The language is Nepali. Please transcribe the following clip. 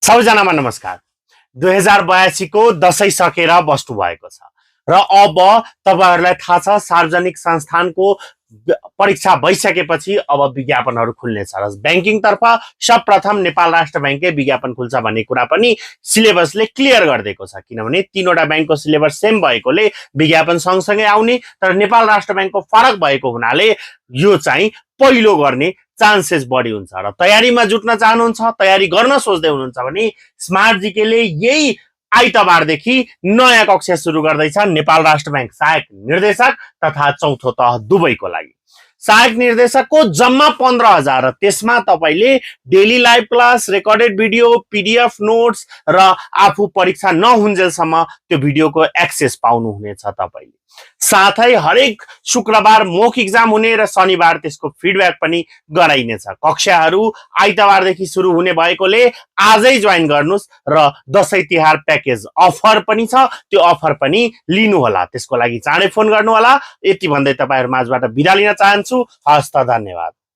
सबैजनामा नमस्कार। 2082 को दशैं सकेर बस्नु भएको छ र अब तपाईहरुलाई थाहा छ सार्वजनिक संस्थानको परीक्षा भइसकेपछि अब विज्ञापनहरू खुल्नेछ र बैंकिङ तर्फ सर्वप्रथम नेपाल राष्ट्र बैंकले विज्ञापन खुल्छ भन्ने कुरा पनि सिलेबसले क्लियर गरिदिएको छ। किनभने तीनवटा बैंकको सिलेबस सेम भएकोले विज्ञापन सँगसँगै आउने, तर नेपाल राष्ट्र बैंकको फरक भएको हुनाले यो चाहिँ पहिलो गर्ने चान्सेस बढी हुन्छ र तयारीमा जुट्न चाहनुहुन्छ, तयारी गर्न सोच्दै हुनुहुन्छ भने स्मार्ट जीकेले यही आइतबारदेखि नयाँ कक्षा सुरु गर्दैछ नेपाल राष्ट्र बैंक सहायक निर्देशक तथा चौथो तह दुवैको लागि। सहायक निर्देशकको जम्मा 15,000 र त्यसमा तपाईले daily live class, recorded video, PDF notes र आफू परीक्षा नहुन्जेलसम्म त्यो भिडियोको एक्सेस पाउनुहुनेछ तपाईले। साथै हरेक शुक्रबार मोक एक्जाम हुने र शनिबार त्यसको फिडब्याक पनि गराइनेछ। कक्षाहरू आइतबारदेखि सुरु हुने भएकोले आजै जोइन गर्नुस् र दशैं तिहार प्याकेज अफर पनि छ, त्यो अफर पनि लिनु होला। त्यसको लागि चाँडै फोन गर्नु होला। यति भन्दै तपाईहरु माझबाट बिदा लिन चाहन्छु। हस्त, धन्यवाद।